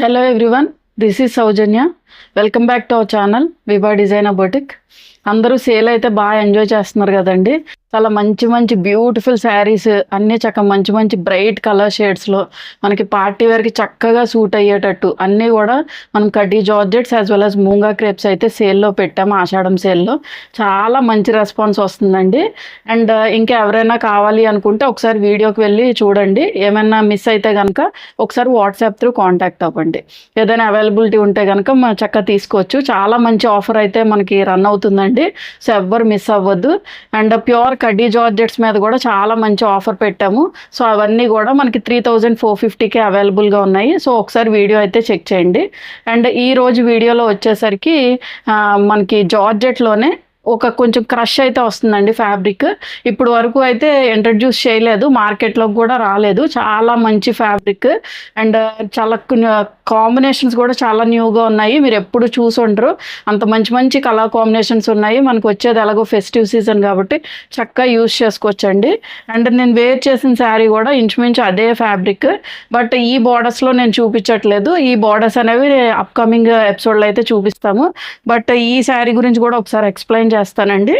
Hello everyone, this is Saujanya. Welcome back to our channel Viva Designer Boutique. అందరూ sale అయితే బాగా enjoy చేస్తున్నారు కదండి. చాలా మంచి మంచి బ్యూటిఫుల్ శారీస్ అన్నీ చక్కగా మంచి మంచి బ్రైట్ కలర్ షేడ్స్లో మనకి పార్టీ వేర్కి చక్కగా సూట్ అయ్యేటట్టు అన్నీ కూడా మనం కడ్డీ georgettes as well as మూంగా crepes అయితే సేల్లో పెట్టాము. ఆషాఢం సేల్లో చాలా మంచి రెస్పాన్స్ వస్తుందండి. అండ్ ఇంకా ఎవరైనా కావాలి అనుకుంటే ఒకసారి వీడియోకి వెళ్ళి చూడండి. ఏమైనా మిస్ అయితే కనుక ఒకసారి వాట్సాప్ త్రూ కాంటాక్ట్ అవ్వండి. ఏదైనా అవైలబిలిటీ ఉంటే కనుక మనం చక్కగా తీసుకోవచ్చు. చాలా మంచి ఆఫర్ అయితే మనకి రన్ అవుతుందండి. సో ఎవ్వరు మిస్ అవ్వద్దు. అండ్ ప్యూర్ కడ్డీ జార్జెట్స్ మీద కూడా చాలా మంచి ఆఫర్ పెట్టాము. సో అవన్నీ కూడా మనకి 3450కే అవైలబుల్గా ఉన్నాయి. సో ఒకసారి వీడియో అయితే చెక్ చేయండి. అండ్ ఈ రోజు వీడియోలో వచ్చేసరికి మనకి జార్జెట్లోనే ఒక కొంచెం క్రష్ అయితే వస్తుందండి ఫ్యాబ్రిక్. ఇప్పుడు వరకు అయితే ఇంట్రడ్యూస్ చేయలేదు, మార్కెట్లోకి కూడా రాలేదు. చాలా మంచి ఫ్యాబ్రిక్ అండ్ చాలా కాంబినేషన్స్ కూడా చాలా న్యూగా ఉన్నాయి. మీరు ఎప్పుడు చూసి ఉంటారు, అంత మంచి మంచి కలర్ కాంబినేషన్స్ ఉన్నాయి. మనకు వచ్చేది ఎలాగో ఫెస్టివ్ సీజన్ కాబట్టి చక్కగా యూస్ చేసుకోవచ్చండి. అండ్ నేను వేర్ చేసిన శారీ కూడా ఇంచుమించు అదే ఫ్యాబ్రిక్, బట్ ఈ బార్డర్స్లో నేను చూపించట్లేదు. ఈ బార్డర్స్ అనేవి అప్కమింగ్ ఎపిసోడ్లో అయితే చూపిస్తాము. బట్ ఈ శారీ గురించి కూడా ఒకసారి ఎక్స్ప్లెయిన్ చేస్తానండి.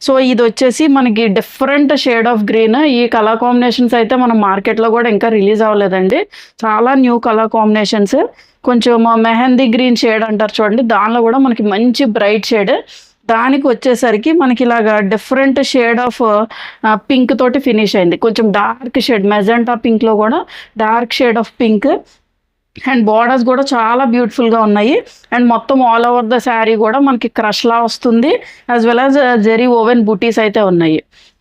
సో ఇది వచ్చేసి మనకి డిఫరెంట్ షేడ్ ఆఫ్ గ్రీన్. ఈ కలర్ కాంబినేషన్స్ అయితే మనం మార్కెట్లో కూడా ఇంకా రిలీజ్ అవ్వలేదండి. చాలా న్యూ కలర్ కాంబినేషన్స్. కొంచెం మెహందీ గ్రీన్ షేడ్ అంటారు చూడండి, దానిలో కూడా మనకి మంచి బ్రైట్ షేడ్. దానికి వచ్చేసరికి మనకి ఇలాగా డిఫరెంట్ షేడ్ ఆఫ్ పింక్ తోటి ఫినిష్ అయింది. కొంచెం డార్క్ షేడ్ మెజెంటా పింక్లో కూడా dark shade of pink. And borders కూడా చాలా బ్యూటిఫుల్గా ఉన్నాయి. అండ్ మొత్తం ఆల్ ఓవర్ ద శారీ కూడా మనకి క్రష్లా వస్తుంది, as well as zari woven బుటీస్ అయితే ఉన్నాయి.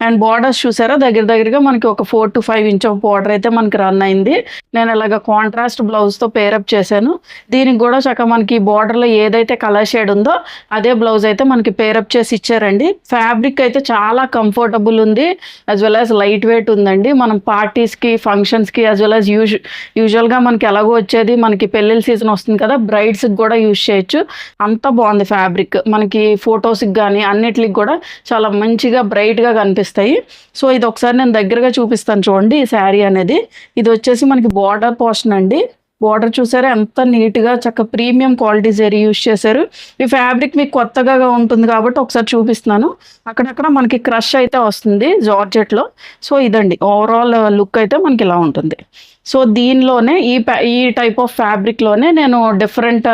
అండ్ బార్డర్స్ చూసారా, దగ్గరగా మనకి ఒక 4 to 5 ఇంచ్ ఆఫ్ బార్డర్ అయితే మనకి రన్ అయింది. నేను ఇలాగ కాంట్రాస్ట్ బ్లౌజ్తో పేరప్ చేశాను. దీనికి కూడా చక్కగా మనకి బార్డర్లో ఏదైతే కలర్ షేడ్ ఉందో అదే బ్లౌజ్ అయితే మనకి పేరప్ చేసి ఇచ్చారండి. ఫ్యాబ్రిక్ అయితే చాలా కంఫర్టబుల్ ఉంది, as well as light weight ఉందండి. మనం పార్టీస్కి, ఫంక్షన్స్కి, యాజ్ వెల్ యాజ్ యూజువల్గా మనకి ఎలాగో వచ్చేది మనకి పెళ్ళిళ్ళ సీజన్ వస్తుంది కదా, బ్రైడ్స్కి కూడా యూజ్ చేయొచ్చు. అంత బాగుంది ఫ్యాబ్రిక్. మనకి ఫొటోస్కి కానీ అన్నిటికి కూడా చాలా మంచిగా బ్రైట్గా కనిపిస్తాయి. సో ఇది ఒకసారి నేను దగ్గరగా చూపిస్తాను చూడండి. ఈ శారీ అనేది ఇది వచ్చేసి మనకి బార్డర్ పోర్షన్ అండి. బార్డర్ చూసారా ఎంత నీట్గా చక్క ప్రీమియం క్వాలిటీ జరీ యూజ్ చేశారు. ఈ ఫ్యాబ్రిక్ మీకు కొత్తగా ఉంటుంది కాబట్టి ఒకసారి చూపిస్తున్నాను. అక్కడక్కడ మనకి క్రష్ అయితే వస్తుంది జార్జెట్లో. సో ఇదండి ఓవరాల్ లుక్ అయితే మనకి ఇలా ఉంటుంది. సో దీనిలోనే ఈ టైప్ ఆఫ్ ఫ్యాబ్రిక్లోనే నేను డిఫరెంట్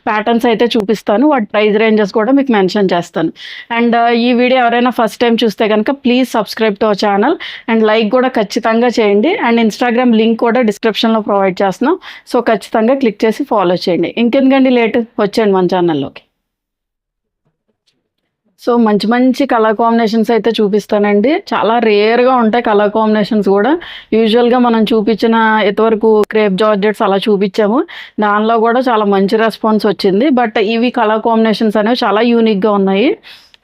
ప్యాటర్న్స్ అయితే చూపిస్తాను. వాటి ప్రైస్ రేంజెస్ కూడా మీకు మెన్షన్ చేస్తాను. అండ్ ఈ వీడియో ఎవరైనా ఫస్ట్ టైం చూస్తే కనుక please subscribe to our channel and like కూడా ఖచ్చితంగా చేయండి. అండ్ ఇన్స్టాగ్రామ్ లింక్ కూడా డిస్క్రిప్షన్లో ప్రొవైడ్ చేస్తున్నాం. సో ఖచ్చితంగా క్లిక్ చేసి ఫాలో చేయండి. ఇంకెందుకండి లేట్, వచ్చేయండి మన ఛానల్లోకి. సో మంచి మంచి కలర్ కాంబినేషన్స్ అయితే చూపిస్తానండి. చాలా రేర్గా ఉంటాయి కలర్ కాంబినేషన్స్ కూడా. యూజువల్గా మనం చూపించిన ఇంతవరకు క్రేప్ జార్జెట్స్ అలా చూపించాము, దానిలో కూడా చాలా మంచి రెస్పాన్స్ వచ్చింది. బట్ ఇవి కలర్ కాంబినేషన్స్ అనేవి చాలా యూనిక్గా ఉన్నాయి.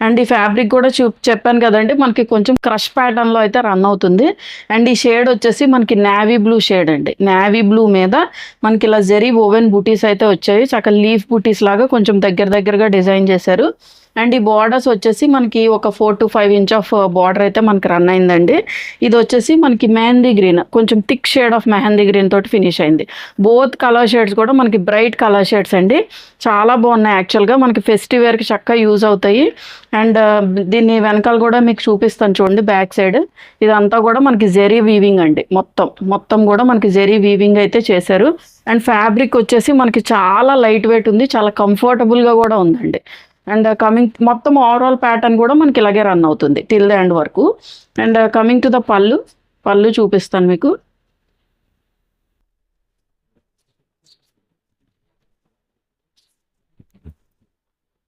అండ్ ఈ ఫ్యాబ్రిక్ కూడా చెప్పాను కదండి, మనకి కొంచెం క్రష్ ప్యాటర్న్లో అయితే రన్ అవుతుంది. అండ్ ఈ షేడ్ వచ్చేసి మనకి నేవీ బ్లూ షేడ్ అండి. నేవీ బ్లూ మీద మనకి ఇలా జెరీ ఓవెన్ బూటీస్ అయితే వచ్చాయి. చక్కగా లీఫ్ బూటీస్ లాగా కొంచెం దగ్గరగా డిజైన్ చేశారు. అండ్ ఈ బార్డర్స్ వచ్చేసి మనకి ఒక 4 to 5 ఇంచ్ ఆఫ్ బార్డర్ అయితే మనకి రన్ అయిందండి. ఇది వచ్చేసి మనకి మెహందీ గ్రీన్, కొంచెం thick shade of mehndi green తోటి ఫినిష్ అయింది. బోత్ కలర్ షేడ్స్ కూడా మనకి బ్రైట్ కలర్ షేడ్స్ అండి. చాలా బాగున్నాయి. యాక్చువల్గా మనకి ఫెస్టివ్ వేర్కి చక్కగా యూజ్ అవుతాయి. అండ్ దీన్ని వెనకాల కూడా మీకు చూపిస్తాను చూడండి, బ్యాక్ సైడ్ ఇదంతా కూడా మనకి జెరీ వీవింగ్ అండి. మొత్తం కూడా మనకి జెరీ వీవింగ్ అయితే చేశారు. అండ్ ఫ్యాబ్రిక్ వచ్చేసి మనకి చాలా లైట్ వెయిట్ ఉంది, చాలా కంఫర్టబుల్గా కూడా ఉందండి. అండ్ మొత్తం ఓవరాల్ ప్యాటర్న్ కూడా మనకి ఇలాగే రన్ అవుతుంది టిల్ ద ఎండ్ వరకు. అండ్ కమింగ్ టు ద పళ్ళు చూపిస్తాను మీకు.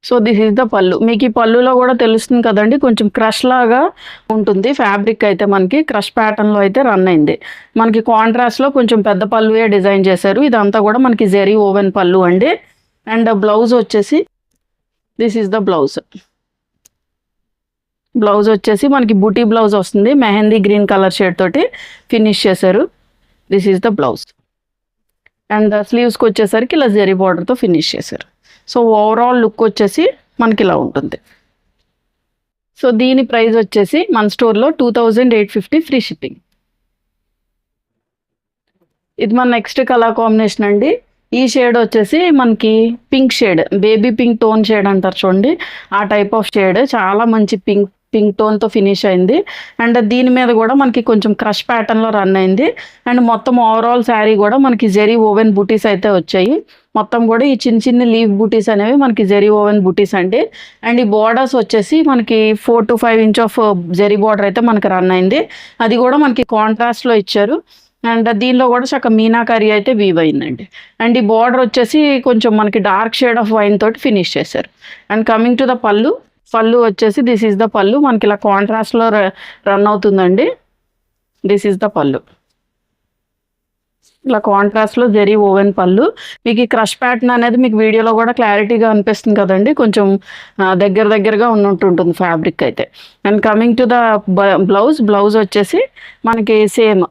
సో దిస్ ఈజ్ ద పళ్ళు. మీకు ఈ పళ్ళులో కూడా తెలుస్తుంది కదండి, కొంచెం క్రష్ లాగా ఉంటుంది ఫ్యాబ్రిక్ అయితే. మనకి క్రష్ ప్యాటర్న్లో అయితే రన్ అయింది. మనకి కాంట్రాస్ట్లో కొంచెం పెద్ద పళ్ళువే డిజైన్ చేశారు. ఇదంతా కూడా మనకి జెరీ ఓవెన్ పళ్ళు అండి. అండ్ బ్లౌజ్ వచ్చేసి దిస్ ఈజ్ ద బ్లౌజ్ వచ్చేసి మనకి బూటీ బ్లౌజ్ వస్తుంది. మెహందీ గ్రీన్ కలర్ షేడ్ తోటి ఫినిష్ చేశారు. This is the blouse. And స్లీవ్స్కి వచ్చేసరికి ఇలా జెరీ బార్డర్తో ఫినిష్ చేశారు. సో ఓవరాల్ లుక్ వచ్చేసి మనకి ఇలా ఉంటుంది. సో దీని ప్రైస్ వచ్చేసి మన స్టోర్లో 2850 ఫ్రీ షిప్పింగ్. ఇది మన నెక్స్ట్ కలర్ కాంబినేషన్ అండి. ఈ షేడ్ వచ్చేసి మనకి pink shade, baby pink tone shade అంటారు చూడండి, ఆ టైప్ ఆఫ్ షేడ్. చాలా మంచి పింక్ టోన్తో ఫినిష్ అయింది. అండ్ దీని మీద కూడా మనకి కొంచెం క్రష్ ప్యాటర్న్లో రన్ అయింది. అండ్ మొత్తం ఓవరాల్ శారీ కూడా మనకి జెరీ ఓవెన్ బూటీస్ అయితే వచ్చాయి. మొత్తం కూడా ఈ చిన్న చిన్న లీవ్ బూటీస్ అనేవి మనకి జెరీ ఓవెన్ బూటీస్ అండి. అండ్ ఈ బార్డర్స్ వచ్చేసి మనకి 4 to 5 inch of zari border అయితే మనకి రన్ అయింది. అది కూడా మనకి కాంట్రాస్ట్లో ఇచ్చారు. అండ్ దీనిలో కూడా చక్క మీనాకరీ అయితే వీవ్ అయిందండి. అండ్ ఈ బార్డర్ వచ్చేసి కొంచెం మనకి డార్క్ షేడ్ ఆఫ్ వైన్ తోటి ఫినిష్ చేశారు. అండ్ కమింగ్ టు ద పళ్ళు వచ్చేసి దిస్ ఈజ్ ద పళ్ళు. మనకి ఇలా కాంట్రాస్ట్లో రన్ అవుతుందండి. దిస్ ఈజ్ ద పళ్ళు. ఇలా కాంట్రాస్ట్లో జెరీ ఓవెన్ పళ్ళు. మీకు ఈ క్రష్ ప్యాటర్న్ అనేది మీకు వీడియోలో కూడా క్లారిటీగా అనిపిస్తుంది కదండి, కొంచెం దగ్గరగా ఉన్నట్టుంటుంది ఫ్యాబ్రిక్ అయితే. And coming to the blouse వచ్చేసి మనకి సేమ్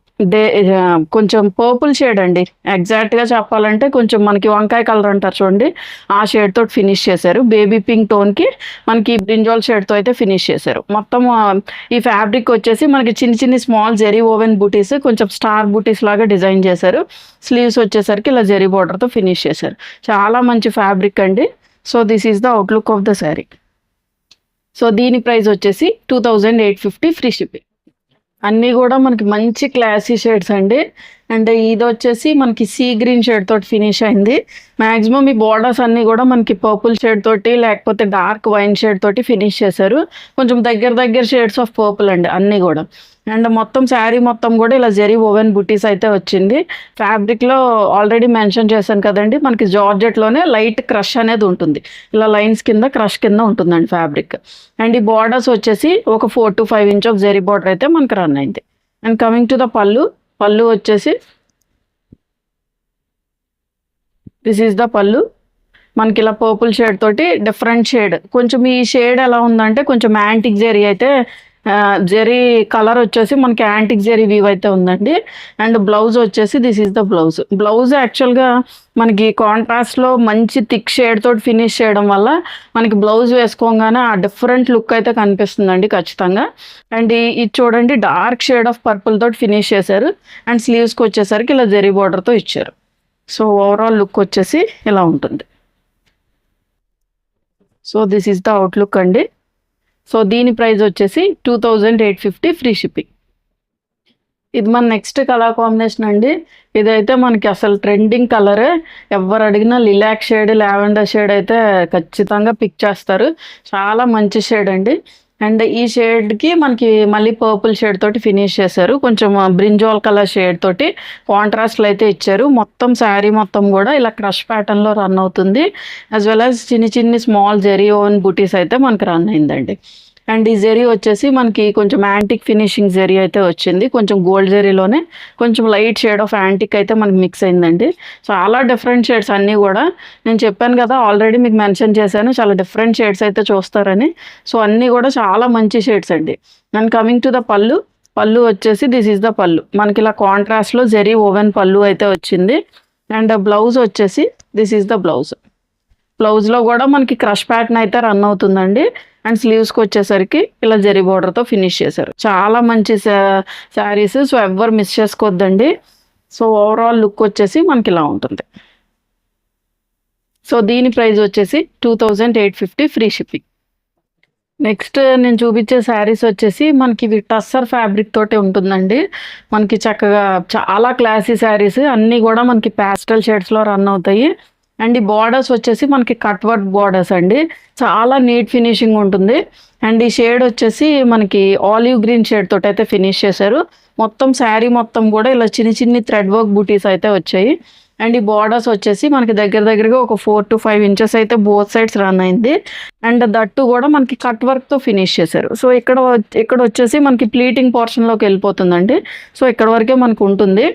కొంచెం పర్పుల్ షేడ్ అండి. ఎగ్జాక్ట్గా చెప్పాలంటే కొంచెం మనకి వంకాయ కలర్ అంటారు చూడండి, ఆ షేడ్ తోటి ఫినిష్ చేశారు. బేబీ పింక్ టోన్కి మనకి బ్రింజాల్ షేడ్తో అయితే ఫినిష్ చేశారు. మొత్తం ఈ ఫ్యాబ్రిక్ వచ్చేసి మనకి చిన్న చిన్న స్మాల్ జెరీ ఓవెన్ బూటీస్, కొంచెం స్టార్ బూటీస్ లాగా డిజైన్ చేశారు. స్లీవ్స్ వచ్చేసరికి ఇలా జెరీ బార్డర్తో ఫినిష్ చేశారు. చాలా మంచి ఫ్యాబ్రిక్ అండి. So this is the outlook of the sari. So దీని ప్రైస్ వచ్చేసి 2850 ఫ్రీ షిప్పింగ్. అన్నీ కూడా మనకి మంచి క్లాసీ షేడ్స్ అండి. అండ్ ఇది వచ్చేసి మనకి సీ గ్రీన్ షేడ్ తోటి ఫినిష్ అయింది. మ్యాక్సిమం ఈ బార్డర్స్ అన్నీ కూడా మనకి పర్పుల్ షేడ్ తోటి లేకపోతే డార్క్ వైన్ షేడ్ తోటి ఫినిష్ చేశారు. కొంచెం దగ్గర షేడ్స్ ఆఫ్ పర్పుల్ అండి అన్నీ కూడా. అండ్ మొత్తం శారీ మొత్తం కూడా ఇలా జెరీ ఓవెన్ బుటీస్ అయితే వచ్చింది. ఫ్యాబ్రిక్లో ఆల్రెడీ మెన్షన్ చేశాను కదండి, మనకి జార్జెట్లోనే లైట్ క్రష్ అనేది ఉంటుంది. ఇలా లైన్స్ కింద క్రష్ కింద ఉంటుందండి ఫ్యాబ్రిక్. అండ్ ఈ బార్డర్స్ వచ్చేసి ఒక 4 to 5 inch of zari border అయితే మనకి రన్ అయింది. అండ్ కమింగ్ టు ద పళ్ళు వచ్చేసి దిస్ ఈజ్ ద పళ్ళు. మనకి ఇలా పర్పుల్ షేడ్ తోటి డిఫరెంట్ షేడ్, కొంచెం ఈ షేడ్ ఎలా ఉందంటే కొంచెం యాంటిక్ జెరీ అయితే, జెరీ కలర్ వచ్చేసి మనకి యాంటిక్ జెరీ వీవ్ అయితే ఉందండి. అండ్ బ్లౌజ్ వచ్చేసి దిస్ ఈజ్ ద బ్లౌజ్ యాక్చువల్గా మనకి కాంట్రాస్ట్లో మంచి థిక్ షేడ్ తోటి ఫినిష్ చేయడం వల్ల మనకి బ్లౌజ్ వేసుకోగానే ఆ డిఫరెంట్ లుక్ అయితే కనిపిస్తుందండి ఖచ్చితంగా. అండ్ ఇది చూడండి, డార్క్ షేడ్ ఆఫ్ పర్పుల్ తోటి ఫినిష్ చేశారు. అండ్ స్లీవ్స్కి వచ్చేసరికి ఇలా జెరీ బార్డర్తో ఇచ్చారు. సో ఓవరాల్ లుక్ వచ్చేసి ఇలా ఉంటుంది. So this is the outlook అండి. సో దీని ప్రైస్ వచ్చేసి 2850 ఫ్రీ షిప్పింగ్. ఇది మన నెక్స్ట్ కలర్ కాంబినేషన్ అండి. ఇదైతే మనకి అసలు ట్రెండింగ్ కలర్. ఎవరు అడిగినా లిలాక్ షేడ్, లావెండర్ షేడ్ అయితే ఖచ్చితంగా పిక్ చేస్తారు. చాలా మంచి షేడ్ అండి. అండ్ ఈ షేడ్కి మనకి మళ్ళీ పర్పుల్ షేడ్ తోటి ఫినిష్ చేశారు. కొంచెం బ్రింజాల్ కలర్ షేడ్ తోటి కాంట్రాస్ట్లు అయితే ఇచ్చారు. మొత్తం శారీ మొత్తం కూడా ఇలా క్రష్ ప్యాటర్న్లో రన్ అవుతుంది. యాజ్ వెల్ యాజ్ చిన్ని స్మాల్ జెరీ ఓవెన్ బూటీస్ అయితే మనకి రన్ అయిందండి. అండ్ ఈ జెరీ వచ్చేసి మనకి కొంచెం యాంటిక్ ఫినిషింగ్ జెరీ అయితే వచ్చింది. కొంచెం గోల్డ్ జెరీలోనే కొంచెం లైట్ షేడ్ ఆఫ్ యాంటిక్ అయితే మనకి మిక్స్ అయిందండి. చాలా డిఫరెంట్ షేడ్స్ అన్నీ కూడా. నేను చెప్పాను కదా, ఆల్రెడీ మీకు మెన్షన్ చేశాను చాలా డిఫరెంట్ షేడ్స్ అయితే చూస్తారని. సో అన్నీ కూడా చాలా మంచి షేడ్స్ అండి. అండ్ కమింగ్ టు ద పళ్ళు వచ్చేసి దిస్ ఈజ్ ద పళ్ళు. మనకి ఇలా కాంట్రాస్ట్లో జెరీ ఓవెన్ పళ్ళు అయితే వచ్చింది. అండ్ బ్లౌజ్ వచ్చేసి దిస్ ఈజ్ ద బ్లౌజ్లో కూడా మనకి క్రష్ ప్యాటర్న్ అయితే రన్ అవుతుందండి. అండ్ స్లీవ్స్కి వచ్చేసరికి ఇలా జెరీ బార్డర్తో ఫినిష్ చేశారు. చాలా మంచి శారీస్. సో ఎవ్వరు మిస్ చేసుకోవద్దండి. సో ఓవరాల్ లుక్ వచ్చేసి మనకి ఇలా ఉంటుంది. సో దీని ప్రైస్ వచ్చేసి 2850 ఫ్రీ షిప్పింగ్. నెక్స్ట్ నేను చూపించే శారీస్ వచ్చేసి మనకి ఇవి టస్సర్ ఫ్యాబ్రిక్ తోటి ఉంటుందండి. మనకి చక్కగా చాలా క్లాసీ శారీస్ అన్నీ కూడా మనకి ప్యాస్టల్ షేడ్స్లో రన్ అవుతాయి. అండ్ ఈ బార్డర్స్ వచ్చేసి మనకి కట్ వర్క్ బార్డర్స్ అండి. చాలా నీట్ ఫినిషింగ్ ఉంటుంది. అండ్ ఈ షేడ్ వచ్చేసి మనకి ఆలివ్ గ్రీన్ షేడ్ తోటి అయితే ఫినిష్ చేశారు. మొత్తం శారీ మొత్తం కూడా ఇలా చిన్ని థ్రెడ్ వర్క్ బూటీస్ అయితే వచ్చాయి. అండ్ ఈ బార్డర్స్ వచ్చేసి మనకి దగ్గరగా ఒక 4 to 5 ఇంచెస్ అయితే బోత్ సైడ్స్ రన్ అయింది. అండ్ దట్టు కూడా మనకి కట్ వర్క్తో ఫినిష్ చేశారు. సో ఇక్కడ వచ్చేసి మనకి ప్లీటింగ్ పోర్షన్లోకి వెళ్ళిపోతుందండి. సో ఇక్కడ వరకే మనకు ఉంటుంది.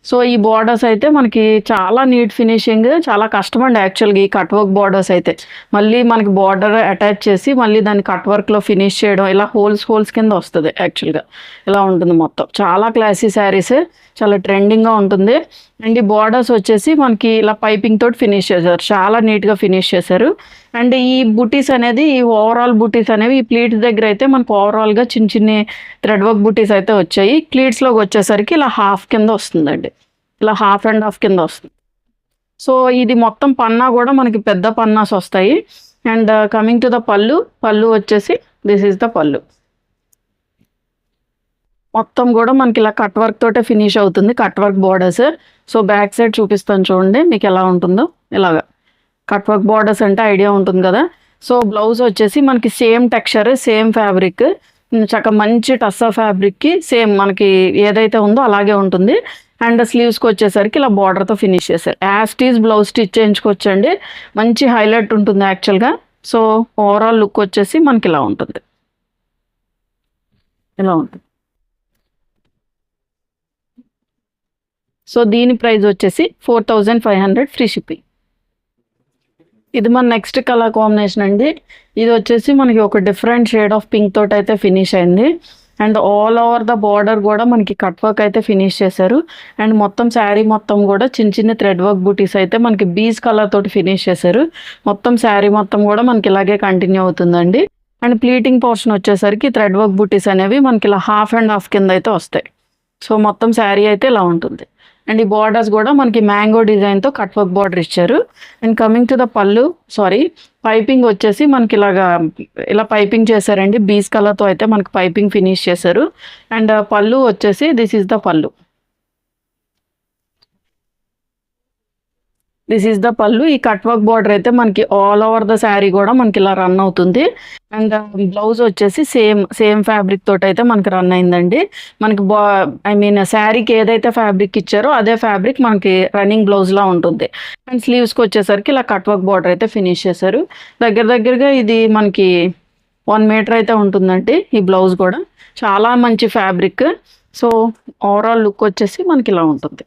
సో ఈ బార్డర్స్ అయితే మనకి చాలా నీట్ ఫినిషింగ్, చాలా కష్టం అండి యాక్చువల్గా ఈ కట్ వర్క్ బార్డర్స్ అయితే. మళ్ళీ మనకి బార్డర్ అటాచ్ చేసి మళ్ళీ దాన్ని కట్ వర్క్లో ఫినిష్ చేయడం, ఇలా హోల్స్ కింద వస్తుంది యాక్చువల్గా. ఇలా ఉంటుంది మొత్తం. చాలా క్లాసీ శారీస్, చాలా ట్రెండింగ్గా ఉంటుంది. అండ్ ఈ బార్డర్స్ వచ్చేసి మనకి ఇలా పైపింగ్ తోటి ఫినిష్ చేశారు. చాలా నీట్గా ఫినిష్ చేశారు. అండ్ ఈ బుటీస్ అనేది, ఈ ఓవరాల్ బుటీస్ అనేవి ఈ ప్లీట్స్ దగ్గర అయితే మనకు ఓవరాల్గా చిన్ని థ్రెడ్ వర్క్ బుటీస్ అయితే వచ్చాయి. ప్లీట్స్లోకి వచ్చేసరికి ఇలా హాఫ్ కింద వస్తుందండి. ఇలా హాఫ్ అండ్ హాఫ్ కింద వస్తుంది. సో ఇది మొత్తం పన్నా కూడా మనకి పెద్ద పన్నాస్ వస్తాయి. అండ్ కమింగ్ టు ద పళ్ళు వచ్చేసి దిస్ ఈజ్ ద పళ్ళు. మొత్తం కూడా మనకి ఇలా కట్ వర్క్ తోటే ఫినిష్ అవుతుంది, cut work borders. So back side చూపిస్తాను చూడండి మీకు ఎలా ఉంటుందో. ఇలాగా కట్ వర్క్ బార్డర్స్ అంటే ఐడియా ఉంటుంది కదా. సో బ్లౌజ్ వచ్చేసి మనకి సేమ్ టెక్స్చర్, సేమ్ ఫ్యాబ్రిక్, చక్క మంచి టస్సా ఫ్యాబ్రిక్కి సేమ్ మనకి ఏదైతే ఉందో అలాగే ఉంటుంది. అండ్ స్లీవ్స్కి వచ్చేసరికి ఇలా బార్డర్తో ఫినిష్ చేశారు. యాస్టీజ్ బ్లౌజ్ స్టిచ్ చేయించుకోవచ్చండి, మంచి హైలైట్ ఉంటుంది యాక్చువల్గా. సో ఓవరాల్ లుక్ వచ్చేసి మనకి ఇలా ఉంటుంది, ఇలా ఉంటుంది. సో దీని ప్రైస్ వచ్చేసి 4500 ఫ్రీ షిప్పింగ్. ఇది మన నెక్స్ట్ కలర్ కాంబినేషన్ అండి. ఇది వచ్చేసి మనకి ఒక డిఫరెంట్ షేడ్ ఆఫ్ పింక్ తోటి అయితే ఫినిష్ అయింది. And all over the border కూడా మనకి కట్ వర్క్ అయితే ఫినిష్ చేశారు. అండ్ మొత్తం శారీ మొత్తం కూడా చిన్న చిన్న థ్రెడ్ వర్క్ బూటీస్ అయితే మనకి బీజ్ కలర్ తోటి ఫినిష్ చేశారు. మొత్తం శారీ మొత్తం కూడా మనకి ఇలాగే కంటిన్యూ అవుతుందండి. అండ్ ప్లీటింగ్ పోర్షన్ వచ్చేసరికి థ్రెడ్ వర్క్ బూటీస్ అనేవి మనకి ఇలా హాఫ్ అండ్ హాఫ్ కింద అయితే వస్తాయి. సో మొత్తం శారీ అయితే ఇలా ఉంటుంది. అండ్ ఈ బార్డర్స్ కూడా మనకి మ్యాంగో డిజైన్తో కట్ వర్క్ బార్డర్ ఇచ్చారు. And coming to the piping వచ్చేసి మనకి ఇలా పైపింగ్ చేశారండి, బీస్ కలర్తో అయితే మనకి పైపింగ్ ఫినిష్ చేశారు. అండ్ పళ్ళు వచ్చేసి దిస్ ఈజ్ ద పళ్ళు. ఈ కట్ వర్క్ బార్డర్ అయితే మనకి ఆల్ ఓవర్ ద శారీ కూడా మనకి ఇలా రన్ అవుతుంది. అండ్ బ్లౌజ్ వచ్చేసి సేమ్ ఫ్యాబ్రిక్ తోటి అయితే మనకి రన్ అయిందండి. మనకి శారీకి ఏదైతే ఫ్యాబ్రిక్ ఇచ్చారో అదే ఫ్యాబ్రిక్ మనకి రన్నింగ్ బ్లౌజ్లా ఉంటుంది. అండ్ స్లీవ్స్కి వచ్చేసరికి ఇలా కట్ వర్క్ బార్డర్ అయితే ఫినిష్ చేశారు. దగ్గరగా ఇది మనకి 1 మీటర్ అయితే ఉంటుందండి. ఈ బ్లౌజ్ కూడా చాలా మంచి ఫ్యాబ్రిక్. సో ఓవరాల్ లుక్ వచ్చేసి మనకి ఇలా ఉంటుంది.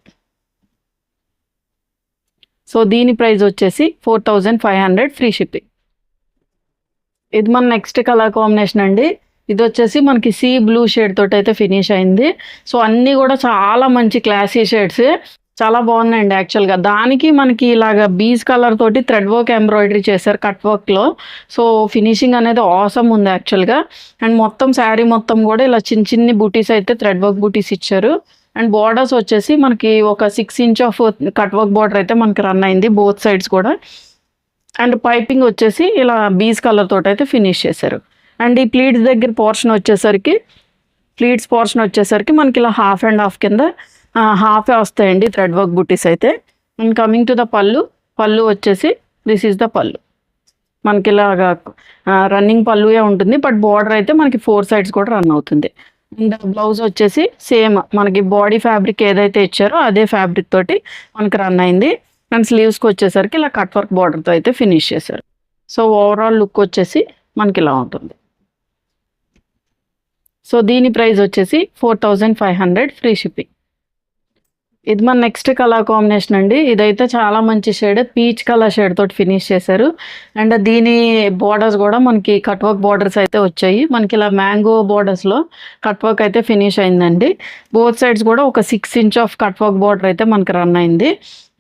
సో దీని ప్రైస్ వచ్చేసి 4500 ఫ్రీ షిప్పింగ్. ఇది మన నెక్స్ట్ కలర్ కాంబినేషన్ అండి. ఇది వచ్చేసి మనకి సీ బ్లూ షేడ్ తోటి అయితే ఫినిష్ అయింది. సో అన్నీ కూడా చాలా మంచి క్లాసీ షేడ్స్, చాలా బాగున్నాయండి యాక్చువల్గా. దానికి మనకి ఇలాగ బీజ్ కలర్ తోటి థ్రెడ్ వర్క్ ఎంబ్రాయిడరీ చేశారు కట్ వర్క్లో. సో ఫినిషింగ్ అనేది ఆసమ్ ఉంది యాక్చువల్గా. అండ్ మొత్తం శారీ మొత్తం కూడా ఇలా చిన్ని బూటీస్ అయితే థ్రెడ్ వర్క్ బూటీస్ ఇచ్చారు. అండ్ బార్డర్స్ వచ్చేసి మనకి ఒక 6 inch of cut work border అయితే మనకి రన్ అయింది బోత్ సైడ్స్ కూడా. అండ్ పైపింగ్ వచ్చేసి ఇలా బీజ్ కలర్ తోటి అయితే ఫినిష్ చేశారు. అండ్ ఈ ప్లీట్స్ దగ్గర పోర్షన్ వచ్చేసరికి మనకి ఇలా హాఫ్ అండ్ హాఫ్ కింద హాఫే వస్తాయండి థ్రెడ్ వర్క్ బూటీస్ అయితే. అండ్ కమింగ్ టు ద పళ్ళు వచ్చేసి దిస్ ఈజ్ ద పళ్ళు. మనకి ఇలాగా రన్నింగ్ పళ్ళుయే ఉంటుంది, బట్ బార్డర్ అయితే మనకి 4 సైడ్స్ కూడా రన్ అవుతుంది. అండ్ బ్లౌజ్ వచ్చేసి సేమ్ మనకి బాడీ ఫ్యాబ్రిక్ ఏదైతే ఇచ్చారో అదే ఫ్యాబ్రిక్ తోటి మనకి రన్ అయింది. అండ్ స్లీవ్స్కి వచ్చేసరికి ఇలా కట్ వర్క్ బార్డర్తో అయితే ఫినిష్ చేశారు. సో ఓవరాల్ లుక్ వచ్చేసి మనకి ఇలా ఉంటుంది. సో దీని ప్రైస్ వచ్చేసి 4500 ఫ్రీ షిప్పింగ్. ఇది మన నెక్స్ట్ కలర్ కాంబినేషన్ అండి. ఇదైతే చాలా మంచి షేడ్, పీచ్ కలర్ షేడ్ తోటి ఫినిష్ చేశారు. అండ్ దీని బార్డర్స్ కూడా మనకి కట్ వర్క్ బార్డర్స్ అయితే వచ్చాయి. మనకి ఇలా మ్యాంగో బార్డర్స్లో కట్ వర్క్ అయితే ఫినిష్ అయిందండి. బోత్ సైడ్స్ కూడా ఒక 6 inch of cut work border అయితే మనకి రన్ అయింది.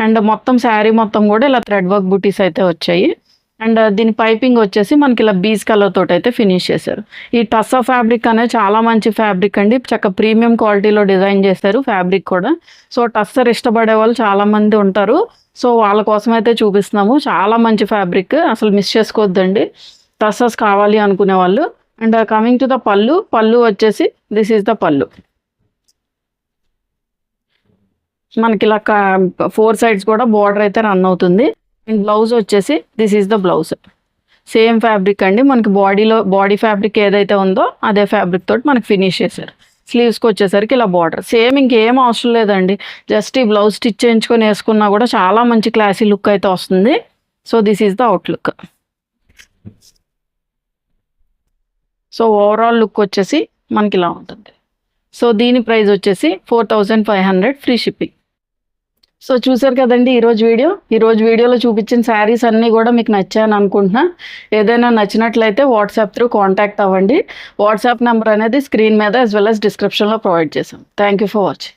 అండ్ మొత్తం శారీ మొత్తం కూడా ఇలా థ్రెడ్ వర్క్ బూటీస్ అయితే వచ్చాయి. అండ్ దీని పైపింగ్ వచ్చేసి మనకి ఇలా బీజ్ కలర్ తోటి అయితే ఫినిష్ చేశారు. ఈ టస్సా ఫ్యాబ్రిక్ అనేది చాలా మంచి ఫ్యాబ్రిక్ అండి, చక్క ప్రీమియం క్వాలిటీలో డిజైన్ చేశారు ఫ్యాబ్రిక్ కూడా. సో టస్సర్ ఇష్టపడే వాళ్ళు చాలామంది ఉంటారు. సో వాళ్ళ కోసం అయితే చూపిస్తున్నాము. చాలా మంచి ఫ్యాబ్రిక్, అసలు మిస్ చేసుకోవద్దండి టస్సర్స్ కావాలి అనుకునే వాళ్ళు. అండ్ కమింగ్ టు ద పళ్ళు వచ్చేసి దిస్ ఈజ్ ద పళ్ళు. మనకి ఇలా 4 సైడ్స్ కూడా బార్డర్ అయితే రన్ అవుతుంది. అండ్ బ్లౌజ్ వచ్చేసి this is the blouse. Same fabric అండి, మనకి బాడీ ఫ్యాబ్రిక్ ఏదైతే ఉందో అదే ఫ్యాబ్రిక్ తోటి మనకి ఫినిష్ చేశారు. స్లీవ్స్కి వచ్చేసరికి ఇలా బార్డర్ సేమ్, ఇంకేం అవసరం లేదండి. జస్ట్ ఈ బ్లౌజ్ స్టిచ్ చేయించుకొని వేసుకున్నా కూడా చాలా మంచి క్లాసీ లుక్ అయితే వస్తుంది. So this is the outlook. So overall look వచ్చేసి మనకి ఇలా ఉంటుంది. సో దీని ప్రైస్ వచ్చేసి 4500 ఫ్రీ షిప్పింగ్. సో చూసారు కదండి ఈరోజు వీడియోలో చూపించిన శారీస్ అన్నీ కూడా మీకు నచ్చాయని అనుకుంటున్నా. ఏదైనా నచ్చినట్లయితే వాట్సాప్ త్రూ కాంటాక్ట్ అవ్వండి. వాట్సాప్ నెంబర్ అనేది స్క్రీన్ మీద యాజ్ వెల్ యాజ్ డిస్క్రిప్షన్లో ప్రొవైడ్ చేసాం. Thank you for watching.